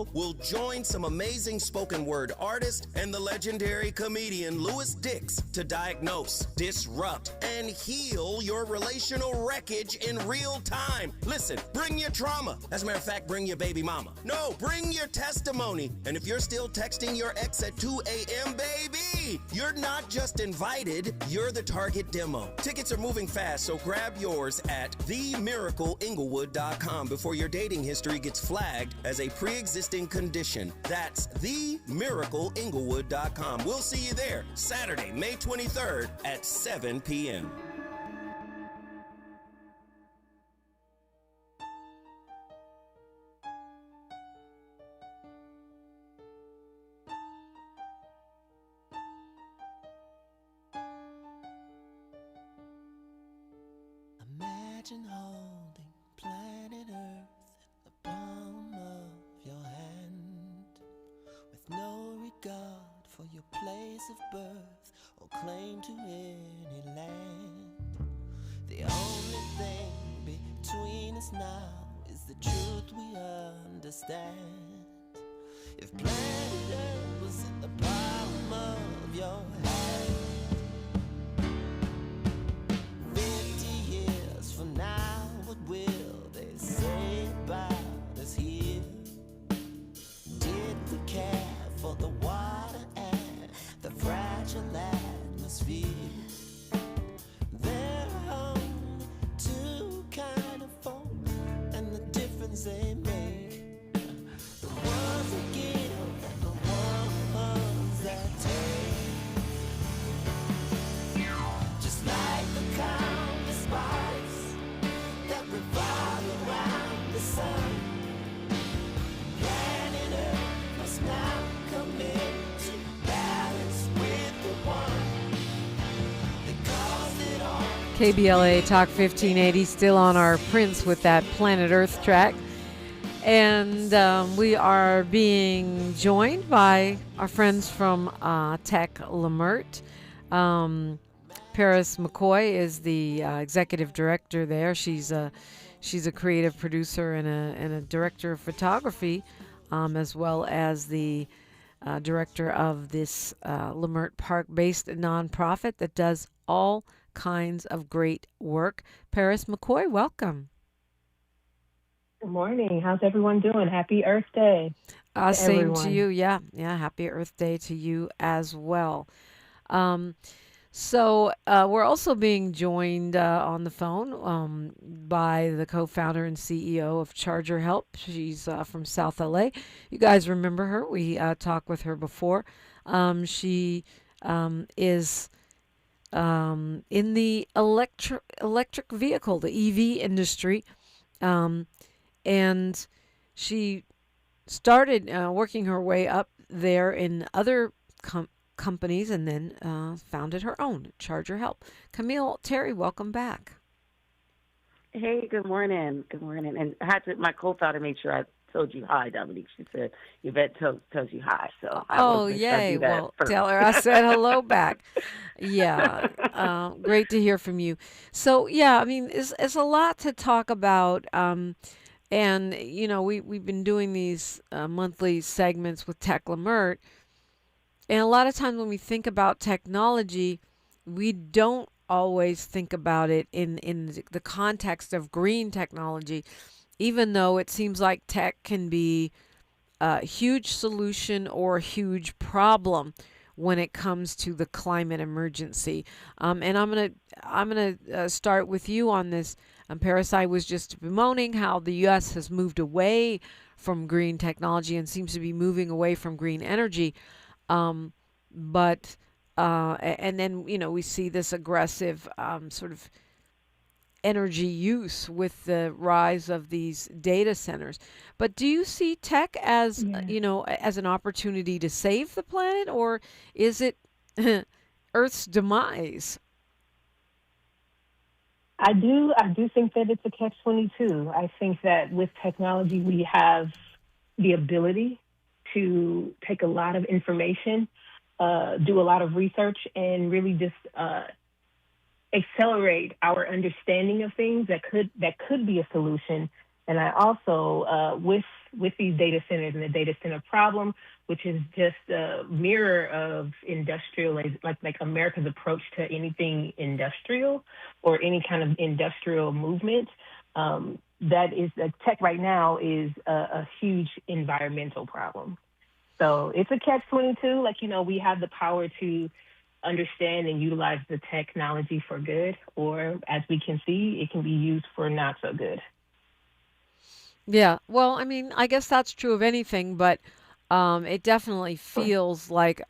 show, we'll join some amazing spoken word artist and the legendary comedian Louis Dix to diagnose, disrupt, and heal your relational wreckage in real time. Listen, bring your trauma. As a matter of fact, bring your baby mama. No, bring your testimony. And if you're still texting your ex at 2 a.m., baby, you're not just invited, you're the target demo. Tickets are moving fast, so grab yours at themiracleinglewood.com before your dating history gets flagged as a pre-existing condition. That's themiracleinglewood.com. We'll see you there Saturday, May 23rd at 7 p.m. Imagine holding planet Earth in the palm of your hand, with no regard for your place of birth or claim to any land. The only thing between us now is the truth we understand. If planet Earth was in the palm of your hand, 50 years from now, what will they say about us here? Did we care for the water and the fragile atmosphere? There are only two kind of folk, and the difference they make, the ones that give and the ones that take. Just like the countless sparks that revolve around the sun, planet Earth must now come into balance with the one that caused it all. KBLA Talk 1580, still on our Prince with that Planet Earth track. And we are being joined by our friends from Tech Leimert. Paris McCoy is the executive director there. She's a creative producer and a director of photography, as well as the director of this Leimert Park-based nonprofit that does all kinds of great work. Paris McCoy, welcome. Good morning. How's everyone doing? Happy Earth Day. Same everyone. to you. Yeah. Happy Earth Day to you as well. So we're also being joined on the phone by the co-founder and CEO of ChargerHelp. She's from South LA. You guys remember her. We talked with her before. She is in the electric vehicle, the EV industry. And she started working her way up there in other companies and then founded her own, ChargerHelp. Kameale, Terry, welcome back. Hey, good morning. Good morning. And my co-founder made sure I told you hi, Dominique. She said, Yvette tells you hi. So yay. Well, tell her I said hello back. Yeah. Great to hear from you. So, yeah, I mean, it's a lot to talk about. And, you know, we've been doing these monthly segments with Tech Leimert. And a lot of times when we think about technology, we don't always think about it in the context of green technology, even though it seems like tech can be a huge solution or a huge problem when it comes to the climate emergency. And I'm gonna start with you on this. Paris, I was just bemoaning how the U.S. has moved away from green technology and seems to be moving away from green energy. And then, you know, we see this aggressive sort of energy use with the rise of these data centers. But do you see tech as, you know, as an opportunity to save the planet, or is it Earth's demise? I do think that it's a catch-22. I think that with technology, we have the ability to take a lot of information, do a lot of research, and really just accelerate our understanding of things that could be a solution And I also, with these data centers and the data center problem, which is just a mirror of industrial, like America's approach to anything industrial or any kind of industrial movement. That is, tech right now is a huge environmental problem. So it's a catch-22. Like, we have the power to understand and utilize the technology for good, or as we can see, it can be used for not so good. Yeah. Well, I mean, I guess that's true of anything, but it definitely feels like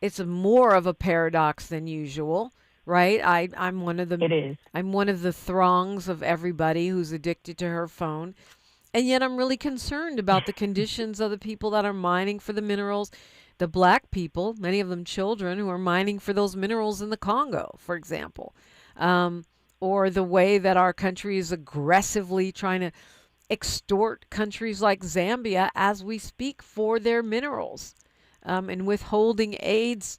it's more of a paradox than usual, right? I'm one of the It is. I'm one of the throngs of everybody who's addicted to her phone. And yet I'm really concerned about the conditions of the people that are mining for the minerals, the black people, many of them children, who are mining for those minerals in the Congo, for example. Or the way that our country is aggressively trying to extort countries like Zambia as we speak for their minerals, and withholding AIDS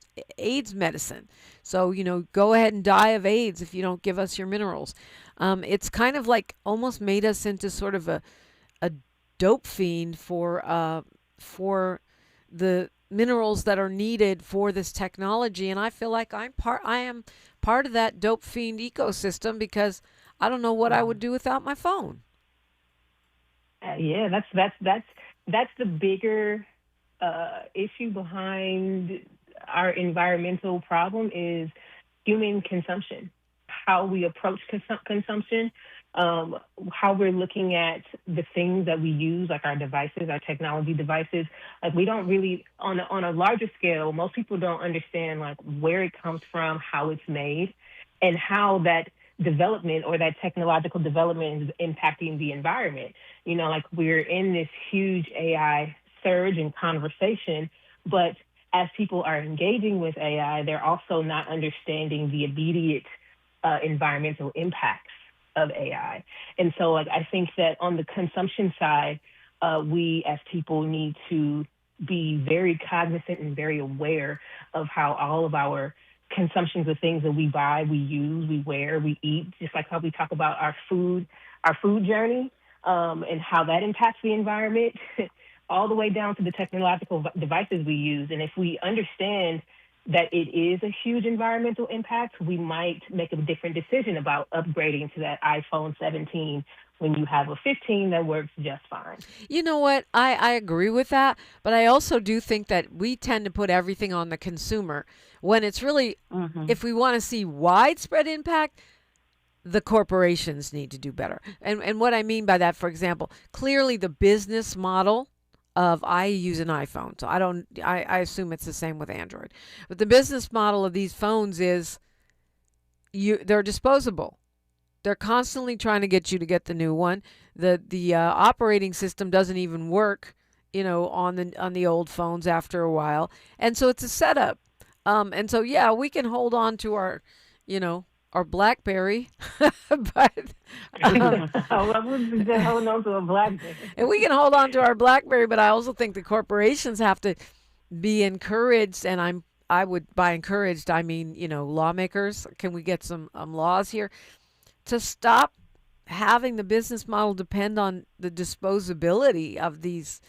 medicine. So, go ahead and die of AIDS if you don't give us your minerals. It's kind of like almost made us into sort of a dope fiend for the minerals that are needed for this technology. And I feel like I am part of that dope fiend ecosystem because I don't know what I would do without my phone. Yeah, that's the bigger issue behind our environmental problem is human consumption, how we approach consumption, how we're looking at the things that we use, like our devices, our technology devices. Like, we don't really, on a larger scale, most people don't understand like where it comes from, how it's made, and how that development or that technological development is impacting the environment. Like, we're in this huge AI surge and conversation, but as people are engaging with AI, they're also not understanding the immediate environmental impacts of AI. And so, like, I think that on the consumption side, we as people need to be very cognizant and very aware of how all of our consumptions of things that we buy, we use, we wear, we eat, just like how we talk about our food journey, and how that impacts the environment, all the way down to the technological devices we use. And if we understand that it is a huge environmental impact, we might make a different decision about upgrading to that iPhone 17 when you have a 15 that works just fine. You know what? I agree with that, but I also do think that we tend to put everything on the consumer when it's really, if we want to see widespread impact, the corporations need to do better. And what I mean by that, for example, clearly the business model of, I use an iPhone, so I assume it's the same with Android. But the business model of these phones is they're disposable. They're constantly trying to get you to get the new one. The operating system doesn't even work, on the old phones after a while, and so it's a setup. And so yeah, we can hold on to our BlackBerry, but I wouldn't just hold on to a BlackBerry. and we can hold on to our BlackBerry, but I also think the corporations have to be encouraged, and I would, by encouraged, I mean, lawmakers. Can we get some laws here to stop having the business model depend on the disposability of these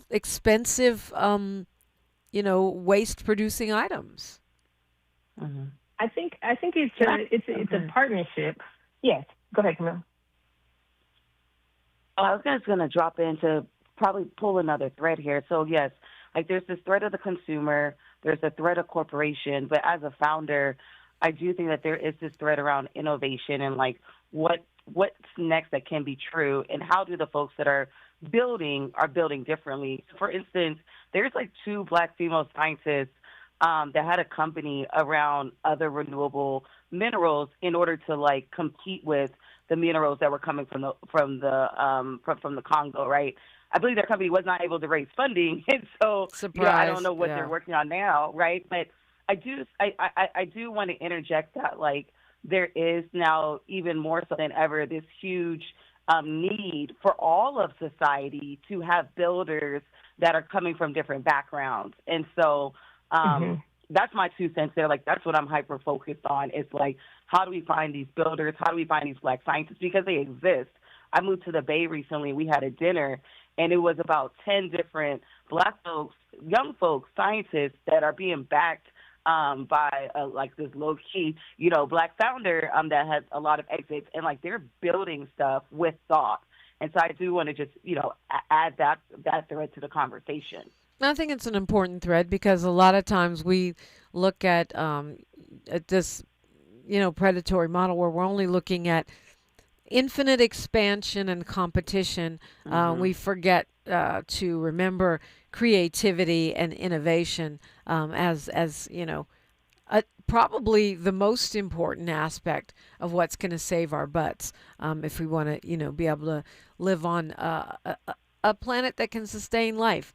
expensive, waste-producing items? Mm-hmm. I think it's a partnership. Yes, go ahead, Kameale. I was just going to drop in to probably pull another thread here. So yes, like, there's this thread of the consumer, there's a thread of corporation, but as a founder, I do think that there is this thread around innovation and like what's next that can be true, and how do the folks that are building differently. For instance, there's like 2 Black female scientists that had a company around other renewable minerals in order to like compete with the minerals that were coming from the Congo, right? I believe their company was not able to raise funding, and so I don't know what they're working on now, right? But I do want to interject that like there is now even more so than ever this huge need for all of society to have builders that are coming from different backgrounds, and so. That's my 2 cents there. Like, that's what I'm hyper focused on. It's like, how do we find these builders? How do we find these Black scientists? Because they exist. I moved to the Bay recently. We had a dinner, and it was about 10 different Black folks, young folks, scientists that are being backed by like this low key, Black founder that has a lot of exits, and like they're building stuff with thought. And so I do want to just, add that thread to the conversation. I think it's an important thread because a lot of times we look at this, predatory model where we're only looking at infinite expansion and competition. We forget to remember creativity and innovation as probably the most important aspect of what's going to save our butts if we want to, be able to live on a planet that can sustain life.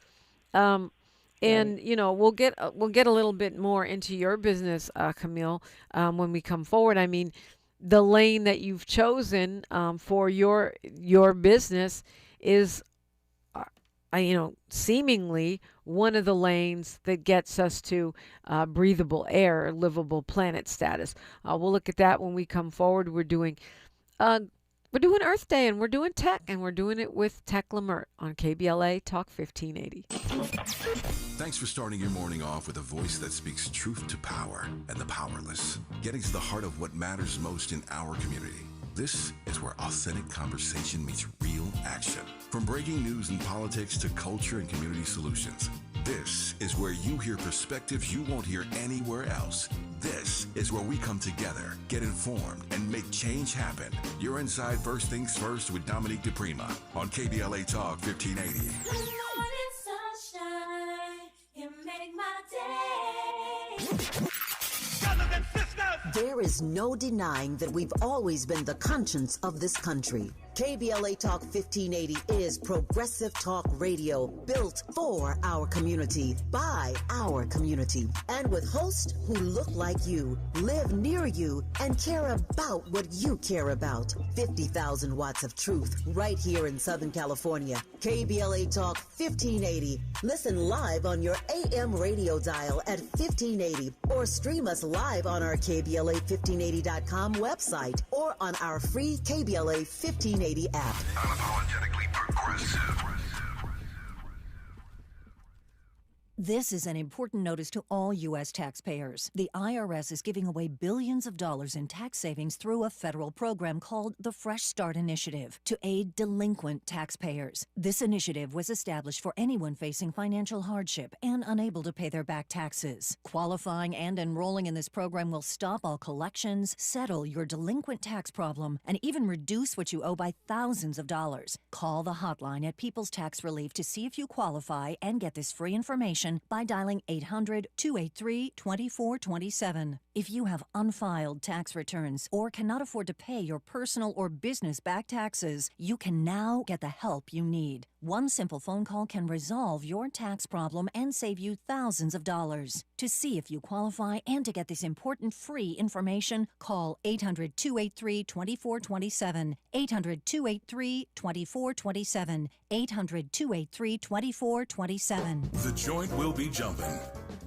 And we'll get a little bit more into your business, Kameale, when we come forward. I mean, the lane that you've chosen for your business is, seemingly one of the lanes that gets us to breathable air, livable planet status. We'll look at that when we come forward. We're doing Earth Day, and we're doing tech, and we're doing it with Leimert on KBLA Talk 1580. Thanks for starting your morning off with a voice that speaks truth to power and the powerless, getting to the heart of what matters most in our community. This is where authentic conversation meets real action. From breaking news and politics to culture and community solutions, this is where you hear perspectives you won't hear anywhere else. This is where we come together, get informed, and make change happen. You're inside First Things First with Dominique DePrima on KBLA Talk 1580. Good morning, sunshine. You make my day. There is no denying that we've always been the conscience of this country. KBLA Talk 1580 is progressive talk radio built for our community, by our community, and with hosts who look like you, live near you, and care about what you care about. 50,000 watts of truth right here in Southern California. KBLA Talk 1580. Listen live on your AM radio dial at 1580 or stream us live on our KBLA1580.com website or on our free KBLA 1580 app. Unapologetically progressive. This is an important notice to all U.S. taxpayers. The IRS is giving away billions of dollars in tax savings through a federal program called the Fresh Start Initiative to aid delinquent taxpayers. This initiative was established for anyone facing financial hardship and unable to pay their back taxes. Qualifying and enrolling in this program will stop all collections, settle your delinquent tax problem, and even reduce what you owe by thousands of dollars. Call the hotline at People's Tax Relief to see if you qualify and get this free information by dialing 800-283-2427. If you have unfiled tax returns or cannot afford to pay your personal or business back taxes, you can now get the help you need. One simple phone call can resolve your tax problem and save you thousands of dollars. To see if you qualify and to get this important free information, call 800-283-2427, 800-283-2427, 800-283-2427. The joint will be jumping.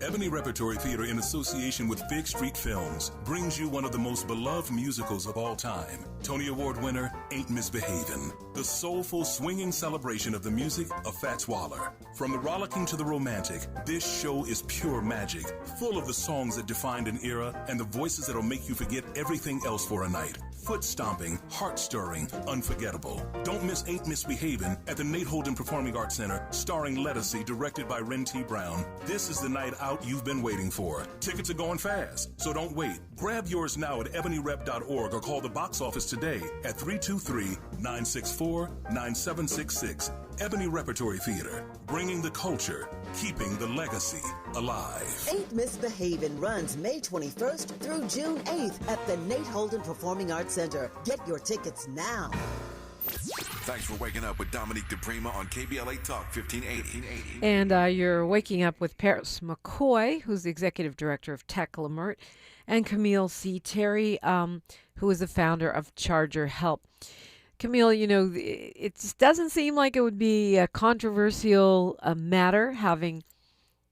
Ebony Repertory Theater, in association with Big Street Films, brings you one of the most beloved musicals of all time. Tony Award winner, Ain't Misbehavin'. The soulful, swinging celebration of the music of Fats Waller. From the rollicking to the romantic, this show is pure magic, full of the songs that defined an era and the voices that'll make you forget everything else for a night. Foot-stomping, heart-stirring, unforgettable. Don't miss Ain't Misbehavin' at the Nate Holden Performing Arts Center, starring Lettucey, directed by Ren T. Brown. This is the night out you've been waiting for. Tickets are going fast, so don't wait. Grab yours now at ebonyrep.org or call the box office today at 323-964-9766. Ebony Repertory Theater, bringing the culture, keeping the legacy alive. Ain't Misbehavin' runs May 21st through June 8th at the Nate Holden Performing Arts Center. Get your tickets now. Thanks for waking up with Dominique DePrima on KBLA Talk 1580. And you're waking up with Paris McCoy, who's the executive director of Leimert, and Kameale C. Terry, who is the founder of ChargerHelp. Kameale, it just doesn't seem like it would be a controversial matter having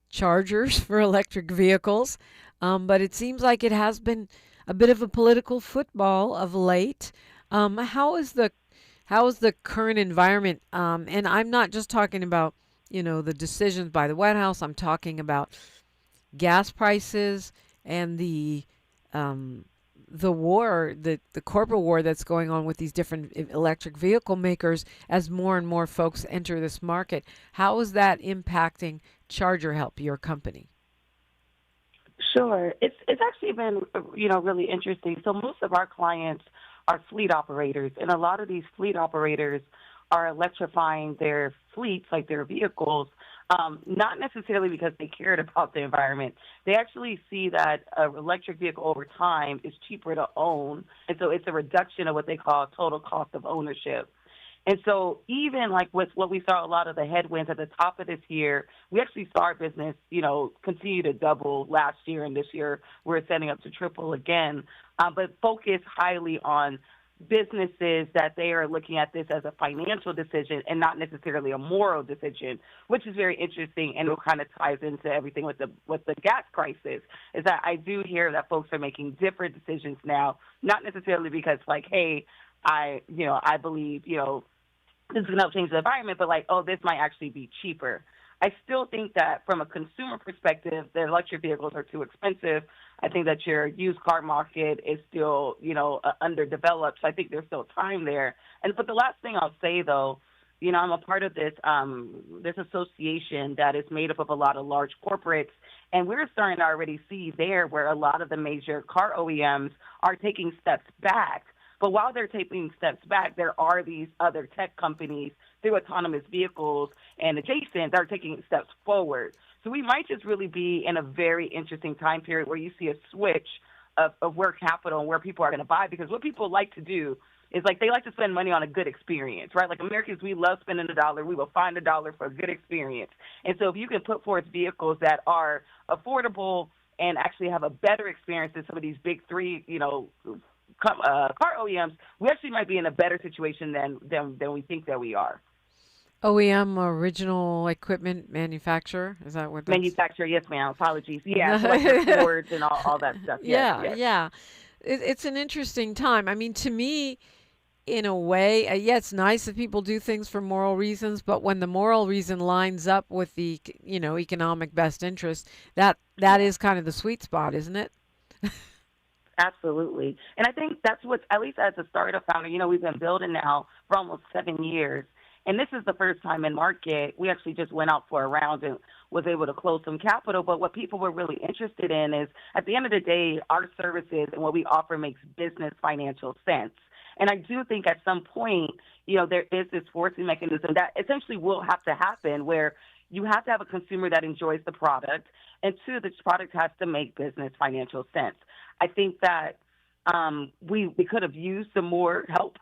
chargers for electric vehicles, but it seems like it has been a bit of a political football of late. How is the how is the current environment? And I'm not just talking about, the decisions by the White House. I'm talking about gas prices and the war, the corporate war that's going on with these different electric vehicle makers as more and more folks enter this market. How is that impacting ChargerHelp, your company? Sure. It's actually been, really interesting. So most of our clients are fleet operators, and a lot of these fleet operators are electrifying their fleets, like their vehicles, not necessarily because they cared about the environment. They actually see that an electric vehicle over time is cheaper to own, and so it's a reduction of what they call total cost of ownership. And so even like with what we saw a lot of the headwinds at the top of this year, we actually saw our business, continue to double last year, and this year we're setting up to triple again, but focus highly on businesses that they are looking at this as a financial decision and not necessarily a moral decision, which is very interesting, and it kind of ties into everything with the gas crisis. Is that I do hear that folks are making different decisions now, not necessarily because like, hey, I believe, this is going to help change the environment, but like, oh, this might actually be cheaper. I still think that from a consumer perspective, the electric vehicles are too expensive. I think that your used car market is still, underdeveloped. So I think there's still time there. But the last thing I'll say, though, I'm a part of this association that is made up of a lot of large corporates, and we're starting to already see there where a lot of the major car OEMs are taking steps back. But while they're taking steps back, there are these other tech companies through autonomous vehicles and adjacent that are taking steps forward. So we might just really be in a very interesting time period where you see a switch of where capital and where people are going to buy, because what people like to do is like they like to spend money on a good experience, right? Like Americans, we love spending a dollar. We will find a dollar for a good experience. And so if you can put forth vehicles that are affordable and actually have a better experience than some of these big three, car OEMs, we actually might be in a better situation than we think that we are. OEM, original equipment manufacturer, is that what that's? Manufacturer, yes, ma'am. Apologies. Yeah, so like the Fords and all that stuff. Yes. Yeah. It's an interesting time. I mean, to me, in a way, it's nice that people do things for moral reasons, but when the moral reason lines up with the, economic best interest, that is kind of the sweet spot, isn't it? Absolutely. And I think that's what, at least as a startup founder, we've been building now for almost 7 years. And this is the first time in market. We actually just went out for a round and was able to close some capital. But what people were really interested in is, at the end of the day, our services and what we offer makes business financial sense. And I do think at some point, there is this forcing mechanism that essentially will have to happen where you have to have a consumer that enjoys the product. And two, this product has to make business financial sense. I think that we could have used some more help,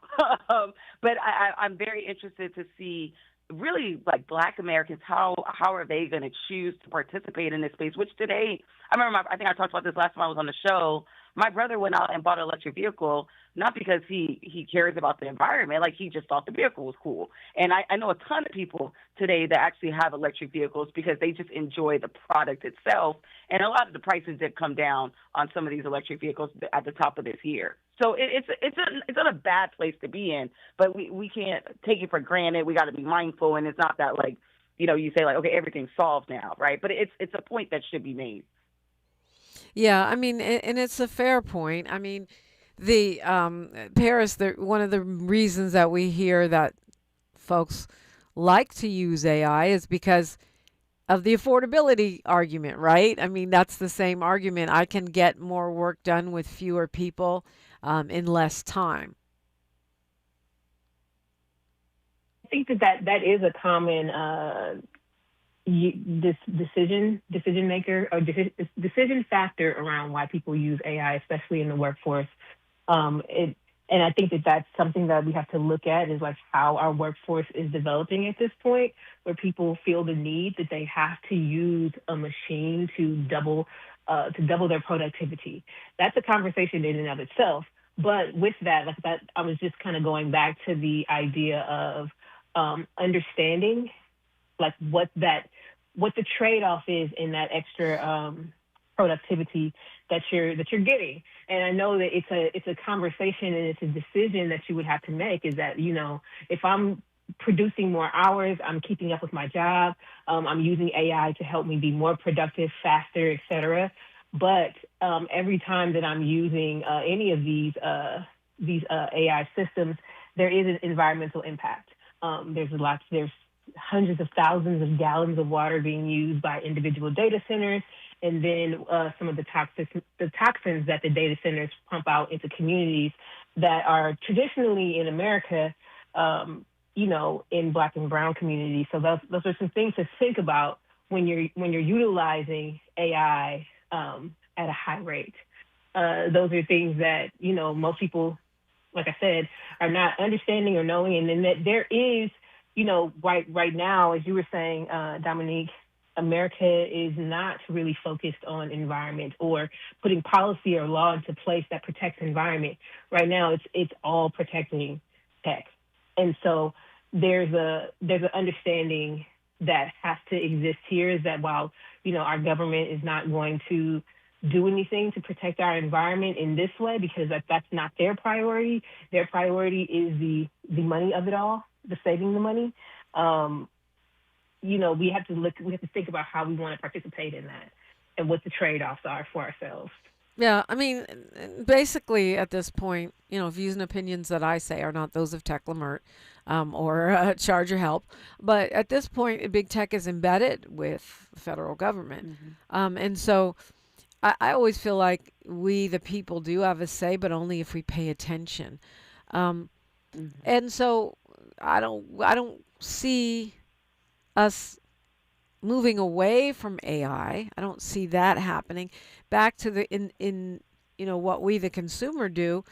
but I'm very interested to see really like Black Americans, how are they going to choose to participate in this space, which today, I think I talked about this last time I was on the show. My brother went out and bought an electric vehicle, not because he cares about the environment, like he just thought the vehicle was cool. And I know a ton of people today that actually have electric vehicles because they just enjoy the product itself. And a lot of the prices did come down on some of these electric vehicles at the top of this year. So it's not a bad place to be in, but we can't take it for granted. We got to be mindful, and it's not that like, you say like, okay, everything's solved now, right? But it's a point that should be made. Yeah, I mean, and it's a fair point. I mean, the Paris, one of the reasons that we hear that folks like to use AI is because of the affordability argument, right? I mean, that's the same argument. I can get more work done with fewer people in less time. I think that is a common this decision maker or decision factor around why people use AI, especially in the workforce. And I think that's something that we have to look at is like how our workforce is developing at this point, where people feel the need that they have to use a machine to double their productivity. That's a conversation in and of itself. But with that, I was just kind of going back to the idea of understanding like what the trade-off is in that extra productivity that you're getting. And I know that it's a conversation and it's a decision that you would have to make, is that, if I'm producing more hours, I'm keeping up with my job, I'm using AI to help me be more productive, faster, et cetera. But every time that I'm using any of these AI systems, there is an environmental impact. There's hundreds of thousands of gallons of water being used by individual data centers, and then some of the toxins that the data centers pump out into communities that are traditionally in America, in Black and Brown communities. So those are some things to think about when you're utilizing AI at a high rate. Those are things that most people, like I said, are not understanding or knowing, and then that there is, right now, as you were saying, Dominique, America is not really focused on environment or putting policy or law into place that protects the environment. Right now, it's all protecting tech, and so there's an understanding that has to exist here, is that while our government is not going to do anything to protect our environment in this way, because that's not their priority. Their priority is the money of it all, the saving the money. We have to think about how we want to participate in that and what the trade-offs are for ourselves. Yeah, I mean, basically at this point, views and opinions that I say are not those of Tech Leimert or ChargerHelp, but at this point, big tech is embedded with the federal government, and so I always feel like we, the people, do have a say, but only if we pay attention. And so I don't see us moving away from AI. I don't see that happening. Back to the in what we, the consumer, do.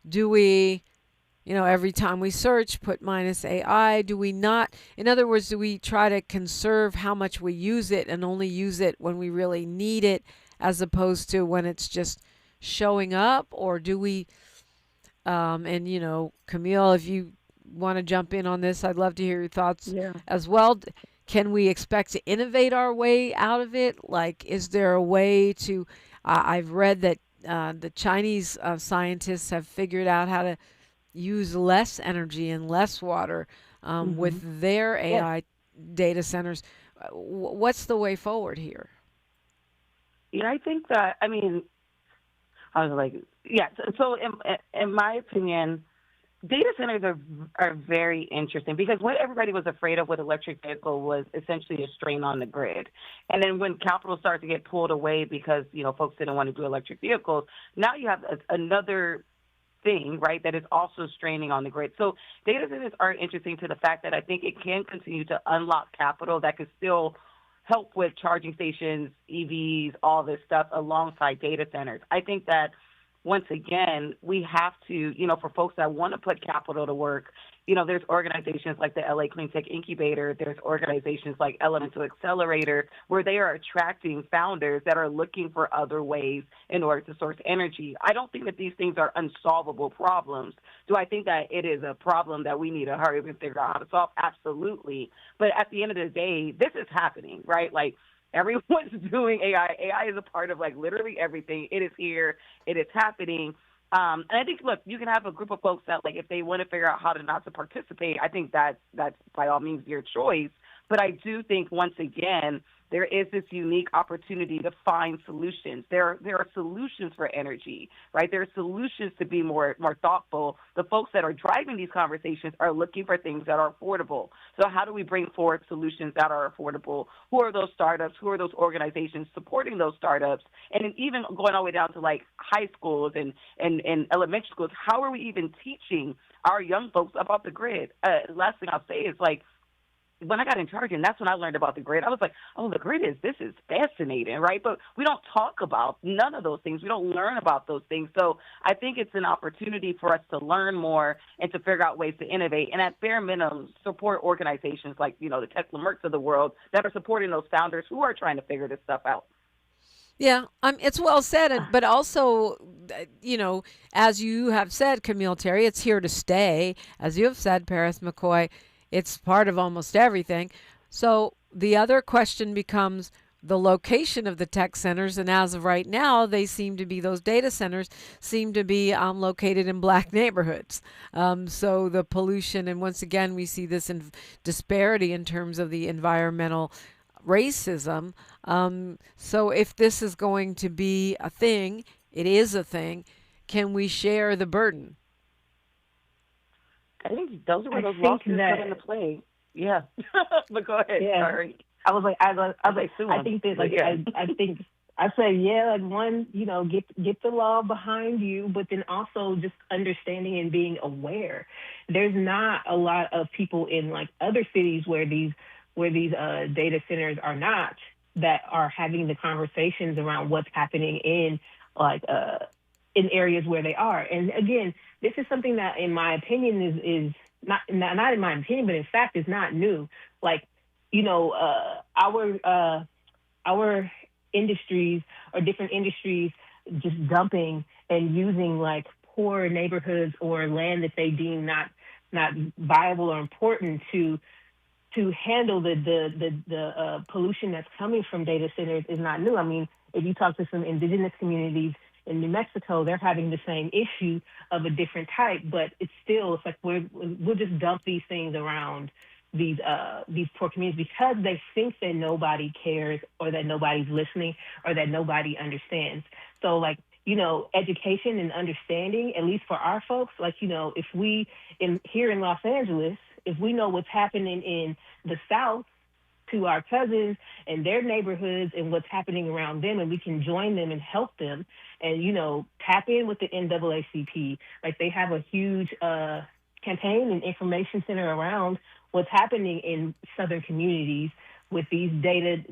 Do we, every time we search, put minus AI? Do we not? In other words, do we try to conserve how much we use it and only use it when we really need it, as opposed to when it's just showing up? Or do we, Kameale, if you want to jump in on this, I'd love to hear your thoughts as well. Can we expect to innovate our way out of it? Like, is there a way to, I've read that the Chinese scientists have figured out how to use less energy and less water with their AI data centers. What's the way forward here? Yeah, I think that, I was like, so in my opinion, data centers are very interesting, because what everybody was afraid of with electric vehicle was essentially a strain on the grid. And then when capital started to get pulled away because, folks didn't want to do electric vehicles, now you have another thing, right, that is also straining on the grid. So data centers are interesting to the fact that I think it can continue to unlock capital that could still help with charging stations, EVs, all this stuff alongside data centers. I think that once again, we have to, for folks that want to put capital to work, there's organizations like the LA Clean Tech Incubator, there's organizations like Elemental Accelerator, where they are attracting founders that are looking for other ways in order to source energy. I don't think that these things are unsolvable problems. Do I think that it is a problem that we need to hurry up and figure out how to solve? Absolutely. But at the end of the day, this is happening, right? Like, everyone's doing AI. AI is a part of literally everything. It is here. It is happening. And I think, look, you can have a group of folks that, if they want to figure out how to not to participate, I think that's by all means your choice. But I do think, once again, there is this unique opportunity to find solutions. There are solutions for energy, right? There are solutions to be more thoughtful. The folks that are driving these conversations are looking for things that are affordable. So how do we bring forward solutions that are affordable? Who are those startups? Who are those organizations supporting those startups? And then even going all the way down to high schools and elementary schools, how are we even teaching our young folks about the grid? Last thing I'll say is when I got in charging, that's when I learned about the grid. I was like, oh, this is fascinating, right? But we don't talk about none of those things. We don't learn about those things. So I think it's an opportunity for us to learn more and to figure out ways to innovate. And at bare minimum, support organizations like, the Tech Leimerts of the world that are supporting those founders who are trying to figure this stuff out. Yeah, it's well said, but also, as you have said, Kameale Terry, it's here to stay. As you have said, Paris McCoy, it's part of almost everything. So the other question becomes, the location of the tech centers, and as of right now, they seem to be, those data centers seem to be located in black neighborhoods. So the pollution, and once again, we see this disparity in terms of the environmental racism. So if this is going to be a thing, it is a thing, can we share the burden? I think those are where those lawsuits come into play. Yeah. But go ahead. Yeah. Sorry. I was like, I think that, like, Yeah. I think I say, yeah, like, one, get the law behind you, but then also just understanding and being aware. There's not a lot of people in like other cities where these data centers are not, that are having the conversations around what's happening in like in areas where they are. And again, this is something that, in my opinion, is not in my opinion, but in fact, is not new. Like, our industries, or different industries, just dumping and using like poor neighborhoods or land that they deem not viable or important to handle the pollution that's coming from data centers is not new. I mean, if you talk to some indigenous communities in New Mexico, they're having the same issue of a different type, but it's like we'll just dump these things around these poor communities because they think that nobody cares, or that nobody's listening, or that nobody understands. So like, education and understanding, at least for our folks, like, if we here in Los Angeles, if we know what's happening in the South to our cousins and their neighborhoods and what's happening around them, and we can join them and help them and, tap in with the NAACP. Like, they have a huge campaign and information center around what's happening in Southern communities with these data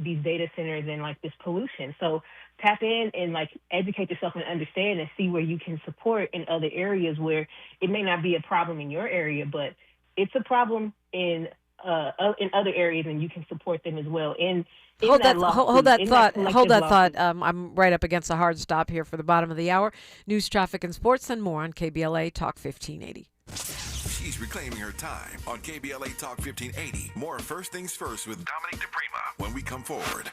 centers and like this pollution. So tap in and like educate yourself and understand and see where you can support in other areas where it may not be a problem in your area, but it's a problem in other areas, and you can support them as well. Hold that thought. I'm right up against a hard stop here for the bottom of the hour. News, traffic, and sports, and more on KBLA Talk 1580. She's reclaiming her time on KBLA Talk 1580. More First Things First with Dominique DePrima when we come forward.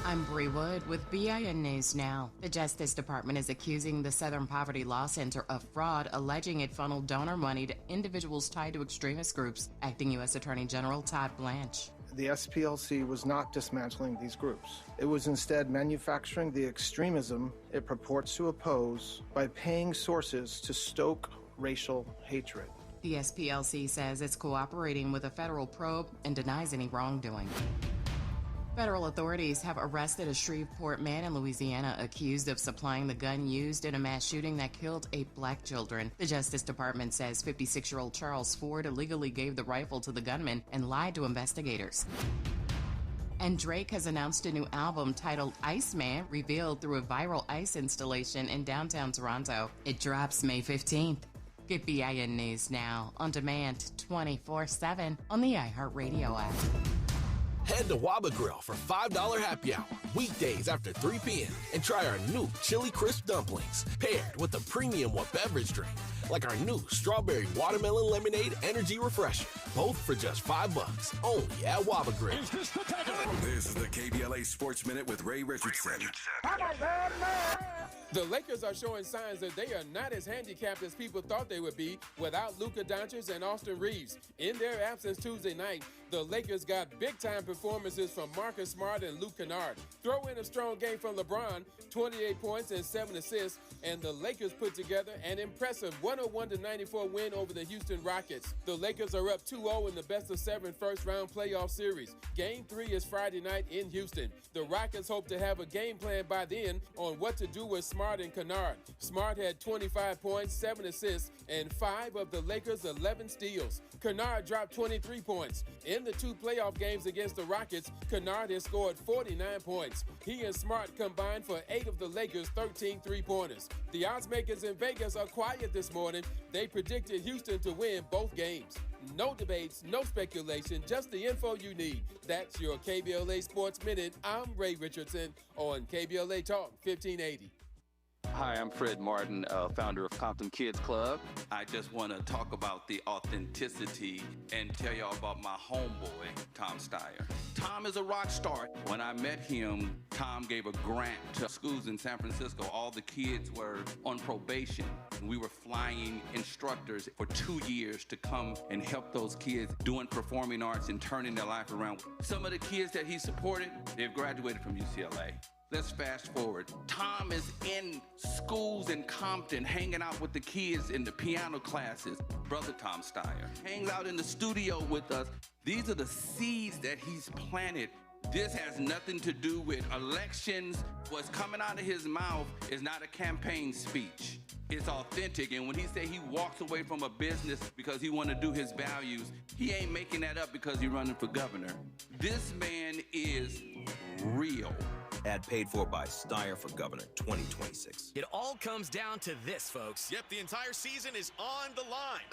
I'm Bree Wood with BIN News Now. The Justice Department is accusing the Southern Poverty Law Center of fraud, alleging it funneled donor money to individuals tied to extremist groups. Acting U.S. Attorney General Todd Blanche. The SPLC was not dismantling these groups. It was instead manufacturing the extremism it purports to oppose by paying sources to stoke racial hatred. The SPLC says it's cooperating with a federal probe and denies any wrongdoing. Federal authorities have arrested a Shreveport man in Louisiana accused of supplying the gun used in a mass shooting that killed 8 black children. The Justice Department says 56-year-old Charles Ford illegally gave the rifle to the gunman and lied to investigators. And Drake has announced a new album titled Iceman, revealed through a viral ice installation in downtown Toronto. It drops May 15th. Get BIN News Now on demand 24/7 on the iHeartRadio app. Head to Waba Grill for $5 happy hour weekdays after 3 p.m. and try our new Chili Crisp dumplings paired with a premium beverage drink like our new Strawberry Watermelon Lemonade Energy Refresher. Both for just $5 only at Waba Grill. This is the KBLA Sports Minute with Ray Richardson. The Lakers are showing signs that they are not as handicapped as people thought they would be without Luka Doncic and Austin Reeves. In their absence Tuesday night, the Lakers got big-time performances from Marcus Smart and Luke Kennard. Throw in a strong game from LeBron, 28 points and 7 assists, and the Lakers put together an impressive 101-94 win over the Houston Rockets. The Lakers are up 2-0 in the best-of-7 first-round playoff series. Game 3 is Friday night in Houston. The Rockets hope to have a game plan by then on what to do with Smart and Kennard. Smart had 25 points, 7 assists, and 5 of the Lakers' 11 steals. Kennard dropped 23 points. In the 2 playoff games against the Rockets, Kennard has scored 49 points. He and Smart combined for 8 of the Lakers' 13 three-pointers. The odds makers in Vegas are quiet this morning. They predicted Houston to win both games. No debates, no speculation, just the info you need. That's your KBLA Sports Minute. I'm Ray Richardson on KBLA Talk 1580. Hi, I'm Fred Martin, founder of Compton Kids Club. I just want to talk about the authenticity and tell y'all about my homeboy, Tom Tom Steyer. Tom is a rock star. When I met him, Tom gave a grant to schools in San Francisco. All the kids were on probation. We were flying instructors for 2 years to come and help those kids doing performing arts and turning their life around. Some of the kids that he supported, they've graduated from UCLA. Let's fast forward. Tom is in schools in Compton, hanging out with the kids in the piano classes. Brother Tom Steyer hangs out in the studio with us. These are the seeds that he's planted. This has nothing to do with elections. What's coming out of his mouth is not a campaign speech. It's authentic. And when he say he walks away from a business because he want to do his values, he ain't making that up because he's running for governor. This man is real. Ad paid for by Steyer for Governor 2026. It all comes down to this, folks. Yep, the entire season is on the line.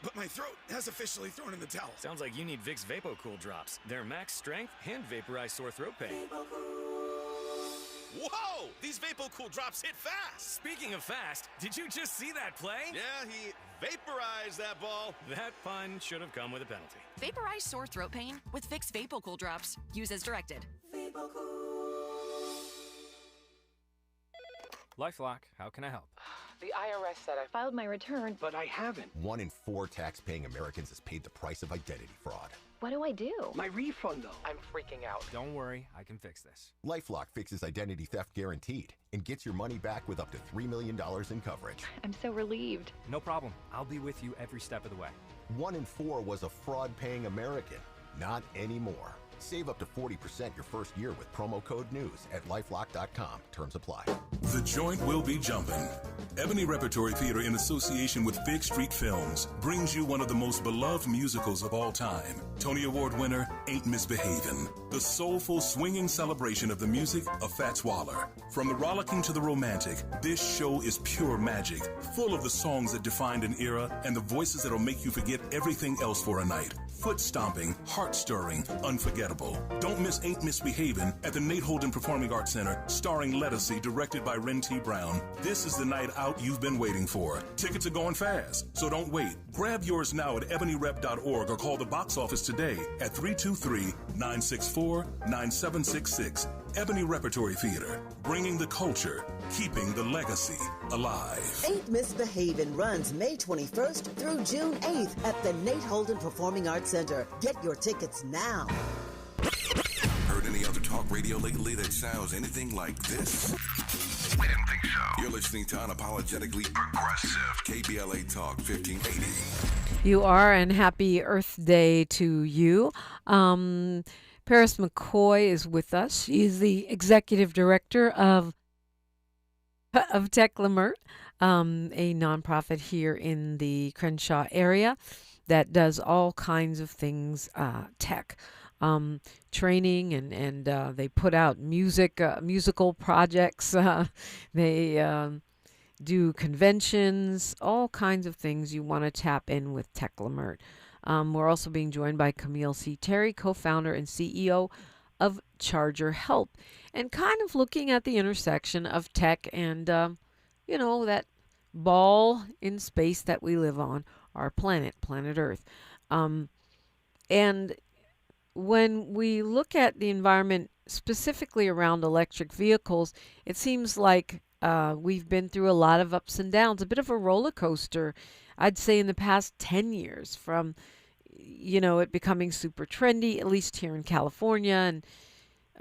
But my throat has officially thrown in the towel. Sounds like you need Vicks VapoCool drops. They're max strength and vaporize sore throat pain. Whoa! These VapoCool drops hit fast! Speaking of fast, did you just see that play? Yeah, he vaporized that ball. That pun should have come with a penalty. Vaporize sore throat pain with Vicks VapoCool drops. Use as directed. LifeLock, how can I help? The IRS said I filed my return, But I haven't. 1 in 4 tax-paying Americans has paid the price of identity fraud. What do I do? My refund, though. I'm freaking out. Don't worry, I can fix this. LifeLock fixes identity theft guaranteed and gets your money back with up to $3 million in coverage. I'm so relieved. No problem. I'll be with you every step of the way. 1 in 4 was a fraud-paying American. Not anymore. Save up to 40% your first year with promo code NEWS at LifeLock.com. Terms apply. The Joint will be jumping. Ebony Repertory Theater, in association with Fig Street Films, brings you one of the most beloved musicals of all time. Tony Award winner, Ain't Misbehavin'. The soulful, swinging celebration of the music of Fats Waller. From the rollicking to the romantic, this show is pure magic, full of the songs that defined an era and the voices that'll make you forget everything else for a night. Foot stomping, heart stirring, unforgettable. Don't miss Ain't Misbehavin' at the Nate Holden Performing Arts Center, starring Lettucey, directed by Ren T. Brown. This is the night out you've been waiting for. Tickets are going fast, so don't wait. Grab yours now at ebonyrep.org or call the box office today at 323-964-9766. Ebony Repertory Theater, bringing the culture, keeping the legacy alive. Ain't Misbehavin' runs May 21st through June 8th at the Nate Holden Performing Arts Center. Get your tickets now. Heard any other talk radio lately that sounds anything like this? We didn't think so. You're listening to Unapologetically Progressive, KBLA Talk 1580. You are, and happy Earth Day to you. Paris McCoy is with us. She's the executive director of Tech Leimert, a nonprofit here in the Crenshaw area that does all kinds of things tech. Training and they put out musical projects. They do conventions, all kinds of things you want to tap in with Tech Leimert. We're also being joined by Kameale C. Terry, co-founder and CEO of ChargerHelp, and kind of looking at the intersection of tech and, that ball in space that we live on, our planet Earth. And when we look at the environment specifically around electric vehicles, it seems like we've been through a lot of ups and downs, a bit of a roller coaster, I'd say, in the past 10 years, from it becoming super trendy, at least here in California,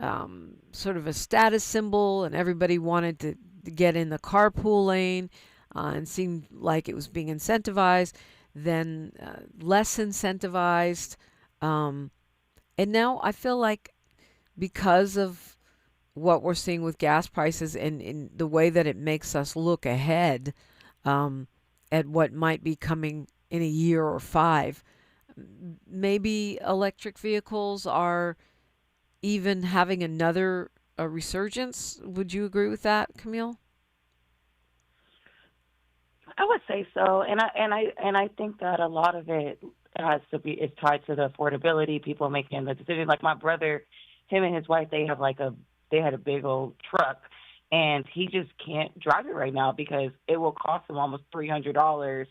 and sort of a status symbol, and everybody wanted to get in the carpool lane, and seemed like it was being incentivized, then less incentivized. And now I feel like, because of what we're seeing with gas prices and in the way that it makes us look ahead at what might be coming in a year or 5, maybe electric vehicles are even having another resurgence. Would you agree with that, Kameale? I would say so, and I think that a lot of it is tied to the affordability. People making the decision. Like my brother, him and his wife, they had a big old truck, and he just can't drive it right now because it will cost him almost $300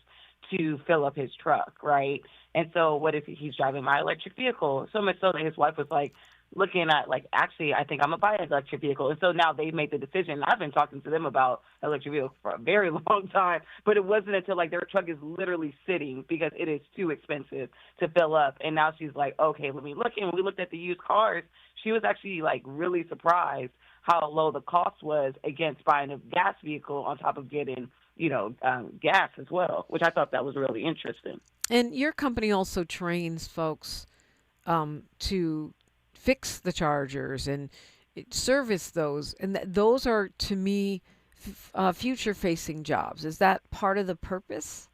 to fill up his truck, right? And so what if he's driving my electric vehicle? So much so that his wife was like looking at, like, actually, I think I'm going to buy an electric vehicle. And so now they've made the decision. I've been talking to them about electric vehicles for a very long time, but it wasn't until, like, their truck is literally sitting because it is too expensive to fill up. And now she's like, okay, let me look. And when we looked at the used cars, she was actually, like, really surprised how low the cost was against buying a gas vehicle on top of getting, gas as well, which I thought that was really interesting. And your company also trains folks to fix the chargers and service those. And those are, to me, future-facing jobs. Is that part of the purpose?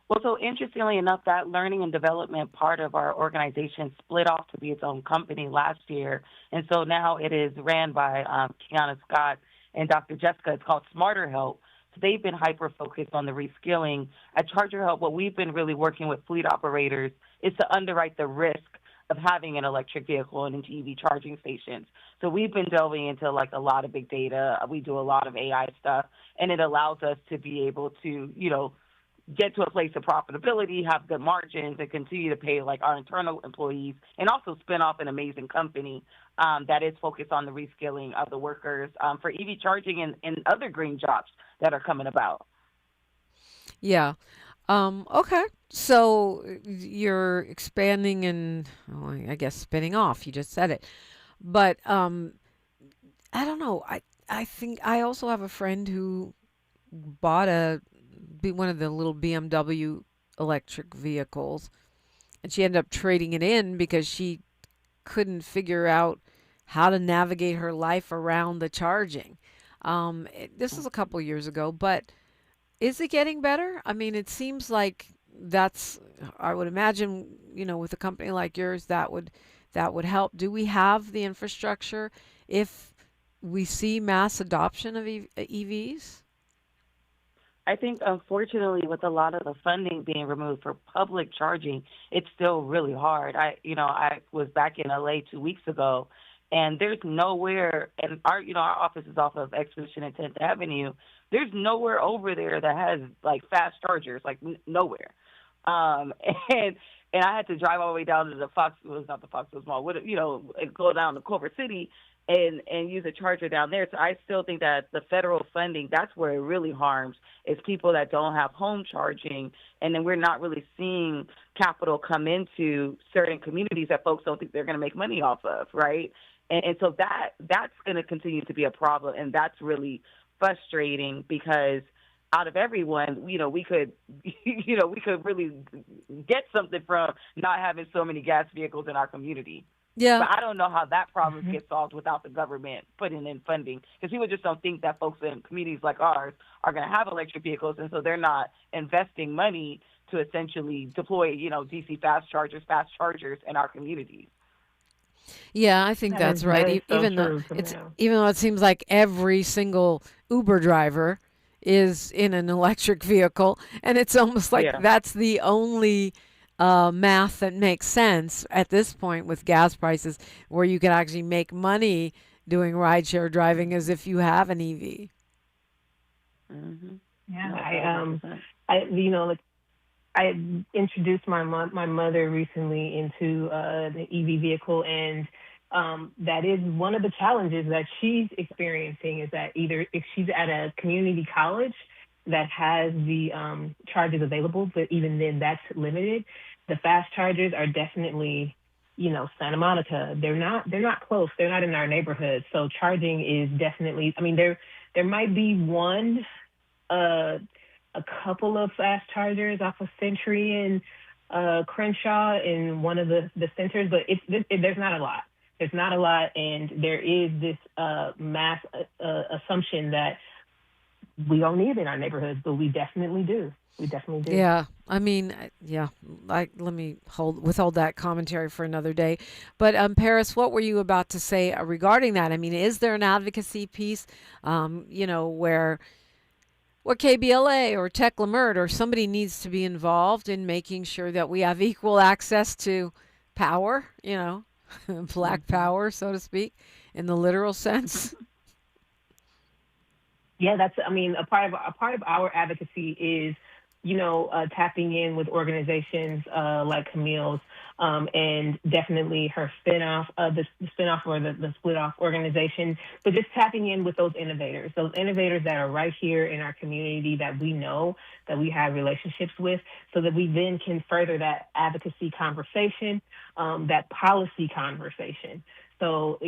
Well, so interestingly enough, that learning and development part of our organization split off to be its own company last year. And so now it is ran by Kiana Scott and Dr. Jessica. It's called ChargerHelp. So they've been hyper-focused on the reskilling. At ChargerHelp, what we've been really working with fleet operators is to underwrite the risk of having an electric vehicle and into EV charging stations. So we've been delving into, like, a lot of big data. We do a lot of AI stuff, and it allows us to be able to, get to a place of profitability, have good margins, and continue to pay, like, our internal employees, and also spin off an amazing company that is focused on the reskilling of the workers for EV charging and other green jobs that are coming about. Yeah. Okay. So you're expanding and, I guess, spinning off. You just said it. But I don't know. I think I also have a friend who bought one of the little BMW electric vehicles, and she ended up trading it in because she couldn't figure out how to navigate her life around the charging. This is a couple years ago, but is it getting better? I mean, it seems like I would imagine, with a company like yours, that would help. Do we have the infrastructure if we see mass adoption of EVs? I think, unfortunately, with a lot of the funding being removed for public charging, it's still really hard. I was back in LA 2 weeks ago, and there's nowhere, and our office is off of Exposition and 10th Avenue. There's nowhere over there that has, like, fast chargers, like, nowhere. And I had to drive all the way down to the not the Foxwoods Mall, go down to Culver City and use a charger down there. So I still think that the federal funding, that's where it really harms, is people that don't have home charging. And then we're not really seeing capital come into certain communities that folks don't think they're going to make money off of, right? And so that's going to continue to be a problem. And that's really frustrating because out of everyone, we could really get something from not having so many gas vehicles in our community. Yeah. But I don't know how that problem gets solved without the government putting in funding, because people just don't think that folks in communities like ours are going to have electric vehicles, and so they're not investing money to essentially deploy, DC fast chargers in our communities. Yeah, I think that's right. Even though it seems like every single Uber driver is in an electric vehicle, and it's almost like that's the only math that makes sense at this point with gas prices, where you can actually make money doing rideshare driving as if you have an EV. Mm-hmm. Yeah, I introduced my mother recently into the EV vehicle, and that is one of the challenges that she's experiencing, is that either if she's at a community college that has the chargers available, but even then that's limited. The fast chargers are definitely, Santa Monica. They're not close. They're not in our neighborhood. So charging is definitely, there might be a couple of fast chargers off of Century and Crenshaw in one of the centers, but there's not a lot. There's not a lot, and there is this mass assumption that we don't need it in our neighborhoods, but we definitely do. We definitely do. Yeah, let me withhold that commentary for another day. But Paris, what were you about to say regarding that? Is there an advocacy piece, where KBLA or Tech Leimert or somebody needs to be involved in making sure that we have equal access to power, black power, so to speak, in the literal sense? Yeah, that's. A part of our advocacy is tapping in with organizations like Kameale's, and definitely her spinoff, the spinoff or the split off organization, but just tapping in with those innovators that are right here in our community that we know, that we have relationships with, so that we then can further that advocacy conversation, that policy conversation. So,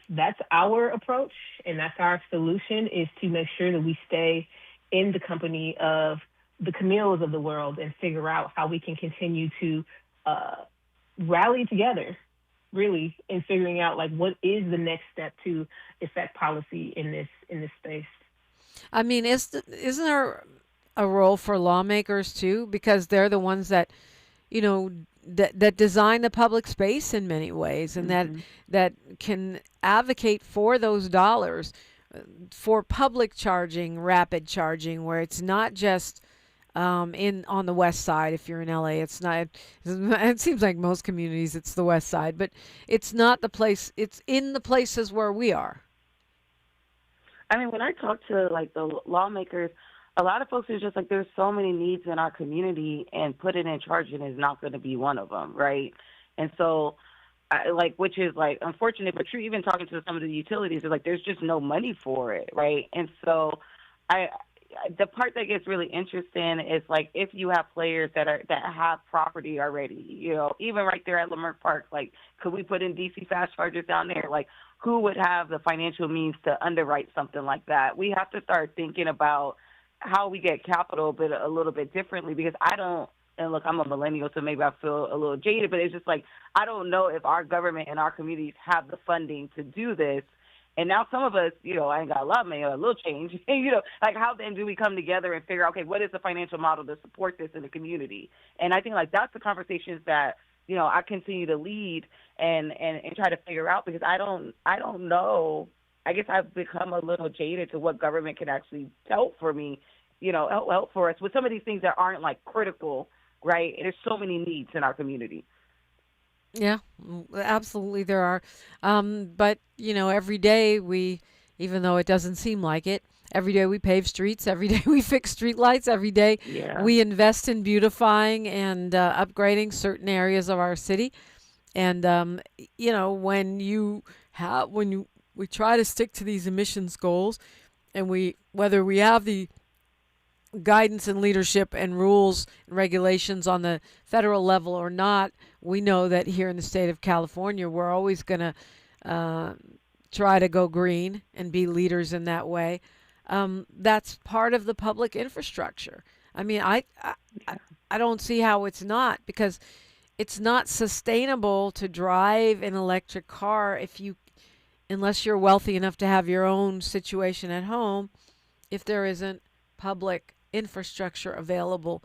that's our approach, and that's our solution, is to make sure that we stay in the company of the Kameales of the world and figure out how we can continue to rally together, really, in figuring out like what is the next step to affect policy in this space. I mean, isn't there a role for lawmakers too? Because they're the ones that, that design the public space in many ways, and that can advocate for those dollars for public charging, rapid charging, where it's not just on the west side. If you're in LA, it's not. It seems like most communities it's the west side, but it's not the place. It's in the places where we are. I mean, when I talk to like the lawmakers, a lot of folks are just like, there's so many needs in our community, and putting in charging is not going to be one of them, right? And so, which is like unfortunate, but true. Even talking to some of the utilities, they're like, there's just no money for it, right? And so, the part that gets really interesting is like if you have players that have property already, even right there at Leimert Park, like could we put in DC fast chargers down there? Like who would have the financial means to underwrite something like that? We have to start thinking about how we get capital a little bit differently, because and look, I'm a millennial, so maybe I feel a little jaded, but it's just like, I don't know if our government and our communities have the funding to do this. And now some of us, I ain't got a lot of money, a little change, like how then do we come together and figure out, okay, what is the financial model to support this in the community? And I think like that's the conversations that, I continue to lead and try to figure out, because I don't know. I guess I've become a little jaded to what government can actually help for me, help for us with some of these things that aren't like critical, right? And there's so many needs in our community. Yeah, absolutely there are. But, every day even though it doesn't seem like it, every day we pave streets, every day we fix street lights, every day we invest in beautifying and upgrading certain areas of our city. And, when we try to stick to these emissions goals, and whether we have the guidance and leadership and rules and regulations on the federal level or not, we know that here in the state of California, we're always going to try to go green and be leaders in that way. That's part of the public infrastructure. I mean, I don't see how it's not, because it's not sustainable to drive an electric car unless you're wealthy enough to have your own situation at home, if there isn't public infrastructure available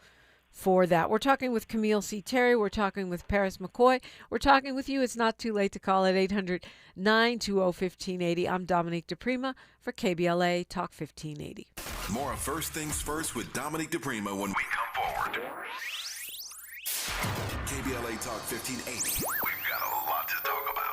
for that. We're talking with Kameale C. Terry. We're talking with Paris McCoy. We're talking with you. It's not too late to call at 800-920-1580. I'm Dominique DePrima for KBLA Talk 1580. More of First Things First with Dominique DePrima when we come forward. KBLA Talk 1580. We've got a lot to talk about.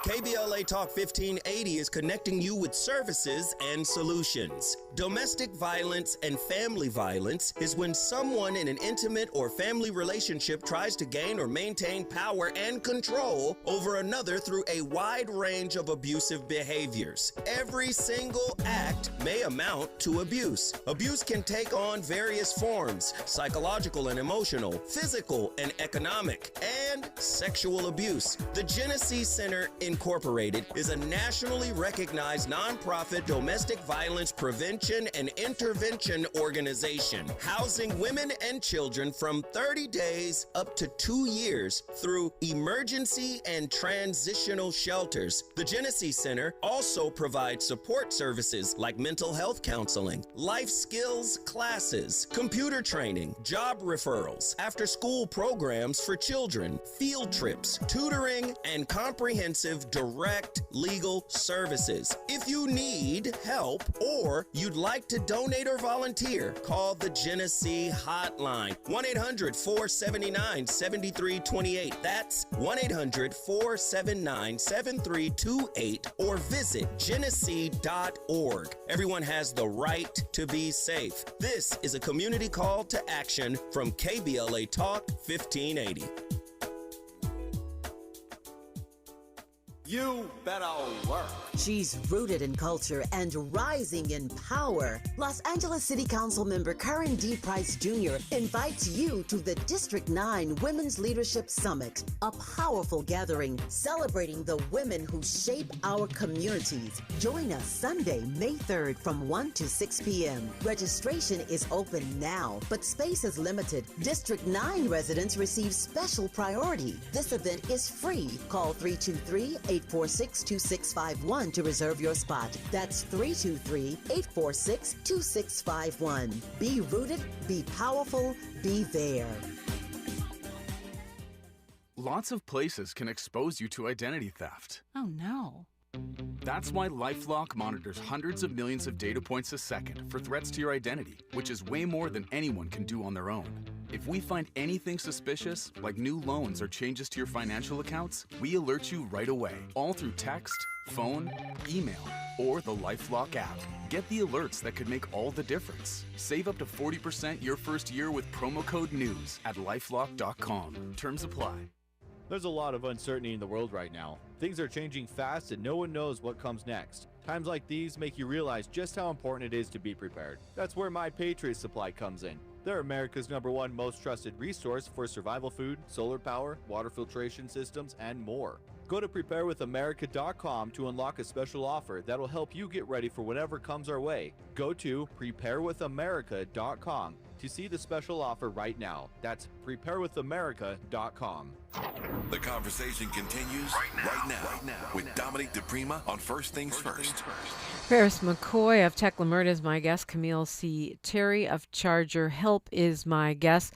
KBLA Talk 1580 is connecting you with services and solutions. Domestic violence and family violence is when someone in an intimate or family relationship tries to gain or maintain power and control over another through a wide range of abusive behaviors. Every single act may amount to abuse. Abuse can take on various forms: psychological and emotional, physical and economic, and sexual abuse. The Genesee Center Incorporated is a nationally recognized nonprofit domestic violence prevention and intervention organization, housing women and children from 30 days up to 2 years through emergency and transitional shelters. The Genesee Center also provides support services like mental health counseling, life skills classes, computer training, job referrals, after-school programs for children, field trips, tutoring, and comprehensive of direct legal services. If you need help or you'd like to donate or volunteer, call the Genesee Hotline, 1-800-479-7328. That's 1-800-479-7328, or visit Genesee.org. Everyone has the right to be safe. This is a community call to action from KBLA Talk 1580. You better work. She's rooted in culture and rising in power. Los Angeles City Council member Karen D. Price Jr. invites you to the District 9 Women's Leadership Summit, a powerful gathering celebrating the women who shape our communities. Join us Sunday, May 3rd from 1 to 6 p.m. Registration is open now, but space is limited. District 9 residents receive special priority. This event is free. Call 323-846-2651 to reserve your spot. That's 323-846-2651. Be rooted, be powerful, be there. Lots of places can expose you to identity theft. Oh no. That's why LifeLock monitors hundreds of millions of data points a second for threats to your identity, which is way more than anyone can do on their own. If we find anything suspicious, like new loans or changes to your financial accounts, we alert you right away, all through text, phone, email, or the LifeLock app. Get the alerts that could make all the difference. Save up to 40% your first year with promo code NEWS at lifelock.com. Terms apply. There's a lot of uncertainty in the world right now. Things are changing fast and no one knows what comes next. Times like these make you realize just how important it is to be prepared. That's where My Patriot Supply comes in. They're America's #1 most trusted resource for survival food, solar power, water filtration systems, and more. Go to preparewithamerica.com to unlock a special offer that'll help you get ready for whatever comes our way. Go to preparewithamerica.com to see the special offer right now. That's preparewithamerica.com. The conversation continues right now with Dominique DePrima on First Things First. Paris McCoy of Tech Leimert is my guest. Kameale C. Terry of ChargerHelp is my guest.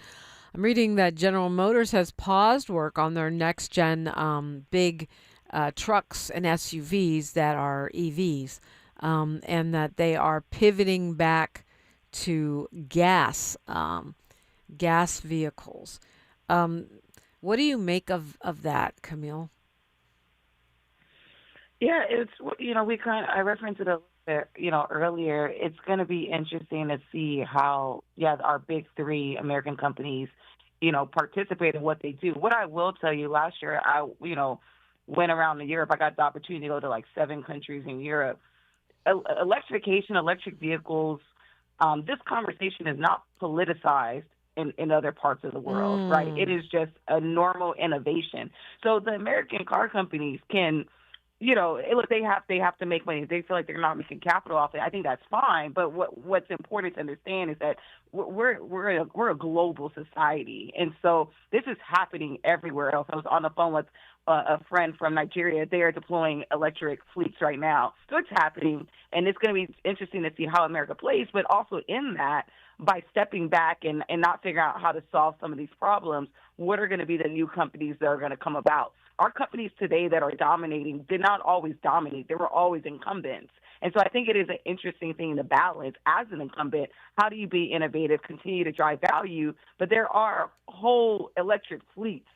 I'm reading that General Motors has paused work on their next-gen big trucks and SUVs that are EVs, and that they are pivoting back to gas vehicles. What do you make of that, Kameale? Yeah, it's, I referenced it a little bit, earlier. It's going to be interesting to see how, our big three American companies, participate in what they do. What I will tell you, last year, I, went around to Europe. I got the opportunity to go to like 7 countries in Europe. Electrification, electric vehicles, this conversation is not politicized in other parts of the world, right? It is just a normal innovation. So the American car companies can, look, they have to make money. They feel like they're not making capital off it. I think that's fine. But what's important to understand is that we're a global society, and so this is happening everywhere else. I was on the phone with a friend from Nigeria. They are deploying electric fleets right now, so it's happening, and it's going to be interesting to see how America plays. But also in that, by stepping back and not figuring out how to solve some of these problems, what are going to be the new companies that are going to come about? Our companies today that are dominating did not always dominate. They were always incumbents. And so I think it is an interesting thing to balance as an incumbent. How do you be innovative, continue to drive value? But there are whole electric fleets